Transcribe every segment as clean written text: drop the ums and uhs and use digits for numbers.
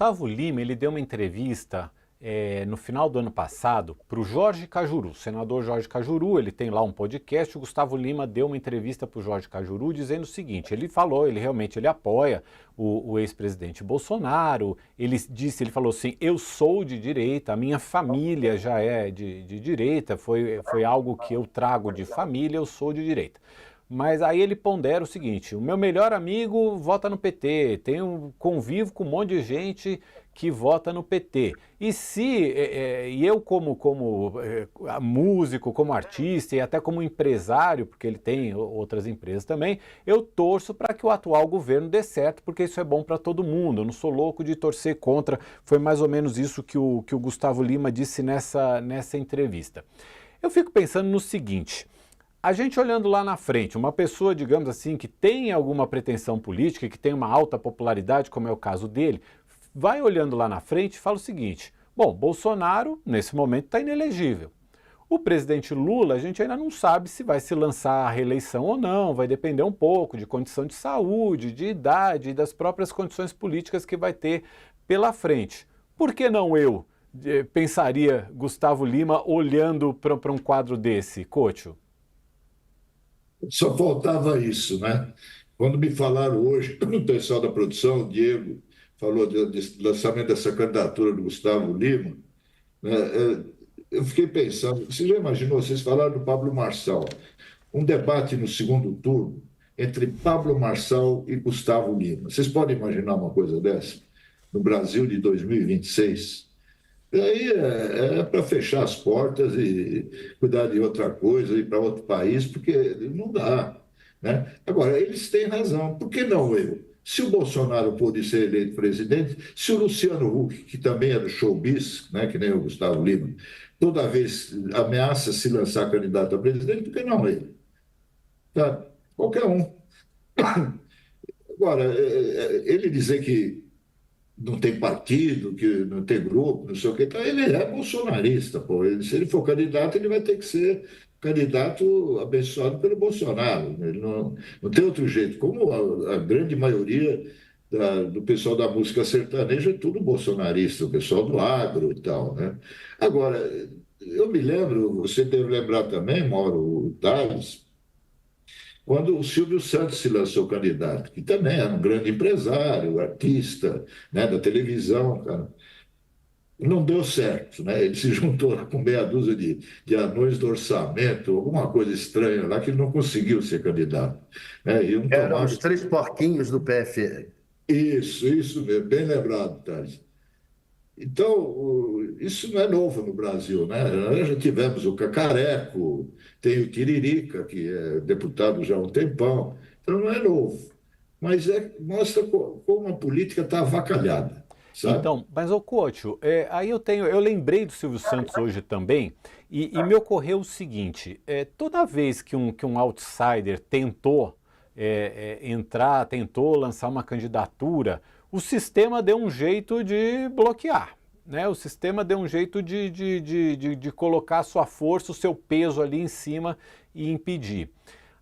Gustavo Lima, ele deu uma entrevista no final do ano passado para o Jorge Cajuru, o senador Jorge Cajuru. Ele tem lá um podcast. O Gustavo Lima deu uma entrevista para o Jorge Cajuru dizendo o seguinte: ele falou, ele realmente apoia o ex-presidente Bolsonaro. Ele falou assim: eu sou de direita, a minha família já é de direita, foi algo que eu trago de família, eu sou de direita. Mas aí ele pondera o seguinte: o meu melhor amigo vota no PT, convivo com um monte de gente que vota no PT. E eu como músico, como artista e até como empresário, porque ele tem outras empresas também, eu torço para que o atual governo dê certo, porque isso é bom para todo mundo. Eu não sou louco de torcer contra. Foi mais ou menos isso que o Gustavo Lima disse nessa entrevista. Eu fico pensando no seguinte: a gente olhando lá na frente, uma pessoa, digamos assim, que tem alguma pretensão política, que tem uma alta popularidade, como é o caso dele, vai olhando lá na frente e fala o seguinte: bom, Bolsonaro, nesse momento, está inelegível. O presidente Lula, a gente ainda não sabe se vai se lançar a reeleição ou não, vai depender um pouco de condição de saúde, de idade e das próprias condições políticas que vai ter pela frente. Por que não eu pensaria Gustavo Lima olhando para um quadro desse, Couto? Só faltava isso, né? Quando me falaram hoje, o pessoal da produção, o Diego, falou do lançamento dessa candidatura do Gustavo Lima, né? Eu fiquei pensando, você já imaginou, vocês falaram do Pablo Marçal, um debate no segundo turno entre Pablo Marçal e Gustavo Lima. Vocês podem imaginar uma coisa dessa? No Brasil de 2026? E aí é para fechar as portas e cuidar de outra coisa, ir para outro país, porque não dá, né? Agora, eles têm razão. Por que não eu? Se o Bolsonaro pôde ser eleito presidente, se o Luciano Huck, que também é do showbiz, né, que nem o Gustavo Lima, toda vez ameaça se lançar candidato a presidente, por que não ele? Tá? Qualquer um. Agora, ele dizer que não tem partido, que não tem grupo, não sei o que, então ele é bolsonarista, pô. Se ele for candidato, ele vai ter que ser candidato abençoado pelo Bolsonaro. Ele não tem outro jeito. Como a grande maioria do pessoal da música sertaneja é tudo bolsonarista, o pessoal do agro e tal, né? Agora, eu me lembro, você deve lembrar também, Mauro, o Tales, quando o Silvio Santos se lançou candidato, que também era um grande empresário, artista, né, da televisão, cara. Não deu certo, né? Ele se juntou lá com meia dúzia de anões do orçamento, alguma coisa estranha lá, que ele não conseguiu ser candidato, né? E não Eram os tomaram. três porquinhos do PFL. Isso mesmo, bem lembrado, Thales. Então, isso não é novo no Brasil, né? Nós já tivemos o Cacareco, tem o Tiririca, que é deputado já há um tempão, então não é novo. Mas mostra como a política está avacalhada, sabe? Então, mas ô Couto, aí eu lembrei do Silvio Santos hoje também, e me ocorreu o seguinte: toda vez que um outsider tentou entrar, tentou lançar uma candidatura, o sistema deu um jeito de bloquear. Né? O sistema deu um jeito de colocar a sua força, o seu peso ali em cima e impedir.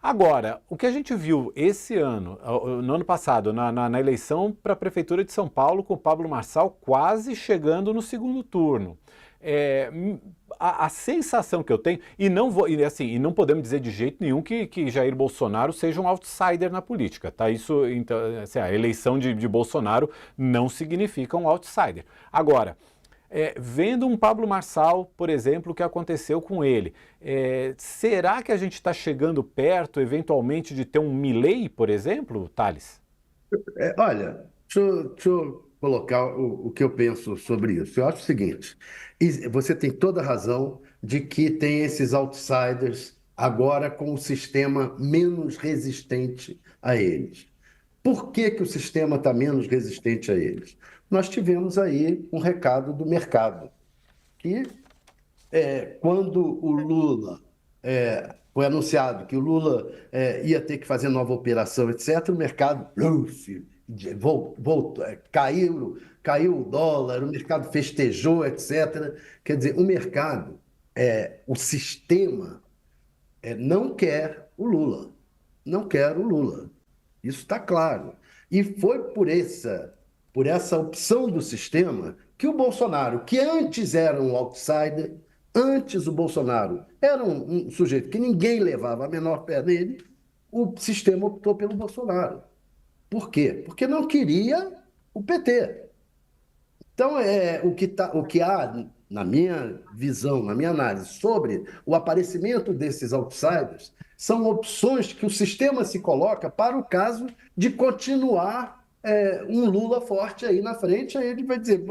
Agora, o que a gente viu esse ano, no ano passado, na eleição para a Prefeitura de São Paulo, com o Pablo Marçal quase chegando no segundo turno. É, a sensação que eu tenho, e não podemos dizer de jeito nenhum que Jair Bolsonaro seja um outsider na política, tá? Isso, então, assim, a eleição de Bolsonaro não significa um outsider. Agora, vendo um Pablo Marçal, por exemplo, o que aconteceu com ele, será que a gente está chegando perto, eventualmente, de ter um Milei, por exemplo, Thales? Olha, deixa eu colocar o que eu penso sobre isso. Eu acho o seguinte: você tem toda a razão de que tem esses outsiders agora com o sistema menos resistente a eles. Por que que o sistema está menos resistente a eles? Nós tivemos aí um recado do mercado, que quando o Lula foi anunciado que o Lula ia ter que fazer nova operação, etc., o mercado voltou, caiu o dólar, o mercado festejou, etc. Quer dizer, o mercado, o sistema, não quer o Lula. Não quer o Lula. Isso está claro. E foi por essa opção do sistema, que o Bolsonaro, que antes era um outsider, antes o Bolsonaro era um sujeito que ninguém levava a menor pé nele, o sistema optou pelo Bolsonaro. Por quê? Porque não queria o PT. Então, o que há, na minha visão, na minha análise, sobre o aparecimento desses outsiders, são opções que o sistema se coloca para o caso de continuar um Lula forte aí na frente. Aí ele vai dizer: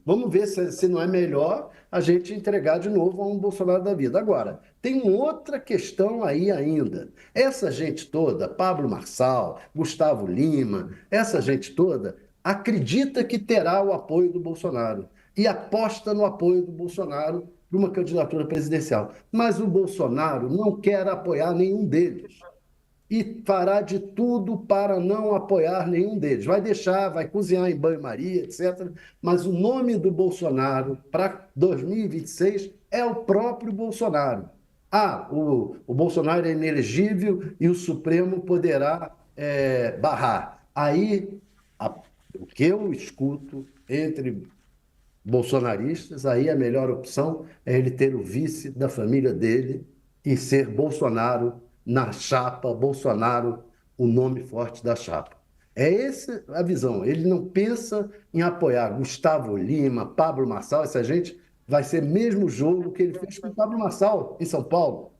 vamos ver se não é melhor a gente entregar de novo a um Bolsonaro da vida. Agora, tem uma outra questão aí ainda. Essa gente toda, Pablo Marçal, Gustavo Lima, essa gente toda acredita que terá o apoio do Bolsonaro e aposta no apoio do Bolsonaro para uma candidatura presidencial. Mas o Bolsonaro não quer apoiar nenhum deles e fará de tudo para não apoiar nenhum deles. Vai deixar, vai cozinhar em banho-maria, etc. Mas o nome do Bolsonaro para 2026 é o próprio Bolsonaro. O Bolsonaro é inelegível e o Supremo poderá barrar. Aí, o que eu escuto entre bolsonaristas, aí a melhor opção é ele ter o vice da família dele e ser Bolsonaro na chapa, Bolsonaro o nome forte da chapa. É essa a visão. Ele não pensa em apoiar Gustavo Lima, Pablo Marçal, essa gente vai ser mesmo jogo que ele fez com o Pablo Marçal em São Paulo.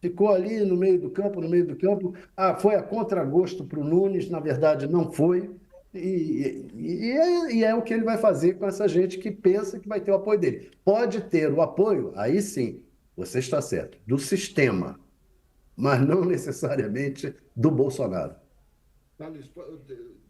Ficou ali no meio do campo, no meio do campo. Foi a contragosto para o Nunes, na verdade não foi. E é o que ele vai fazer com essa gente que pensa que vai ter o apoio dele. Pode ter o apoio, aí sim, você está certo, do sistema, mas não necessariamente do Bolsonaro. Thales,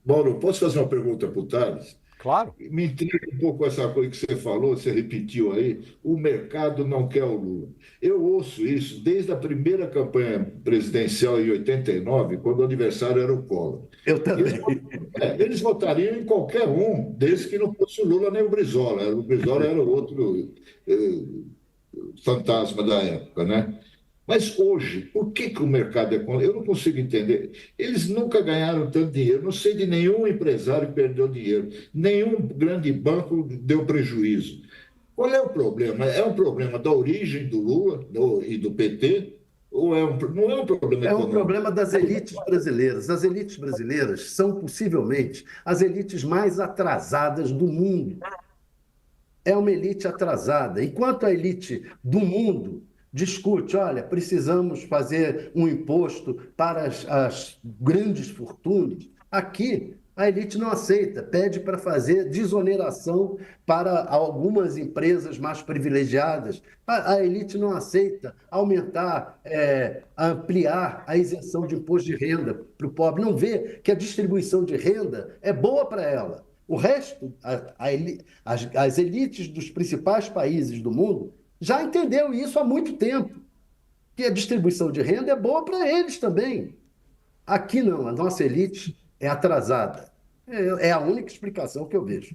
Mauro, posso fazer uma pergunta para o Thales? Claro. Me intriga um pouco essa coisa que você falou, você repetiu aí, o mercado não quer o Lula. Eu ouço isso desde a primeira campanha presidencial em 89, quando o adversário era o Collor. Eu Eles, também. eles votariam em qualquer um, desde que não fosse o Lula nem o Brizola. O Brizola era o outro fantasma da época, né? Mas hoje, por que que o mercado é contra? Eu não consigo entender. Eles nunca ganharam tanto dinheiro. Não sei de nenhum empresário que perdeu dinheiro. Nenhum grande banco deu prejuízo. Qual é o problema? É um problema da origem do Lula e do PT? Ou não é um problema É um econômico? problema das elites brasileiras. As elites brasileiras são possivelmente as elites mais atrasadas do mundo. É uma elite atrasada. Enquanto a elite do mundo discute, olha, precisamos fazer um imposto para as grandes fortunas, aqui a elite não aceita, pede para fazer desoneração para algumas empresas mais privilegiadas. A elite não aceita aumentar, ampliar a isenção de imposto de renda para o pobre, não vê que a distribuição de renda é boa para ela. O resto, as elites dos principais países do mundo já entendeu isso há muito tempo, que a distribuição de renda é boa para eles também. Aqui não, a nossa elite é atrasada. É a única explicação que eu vejo.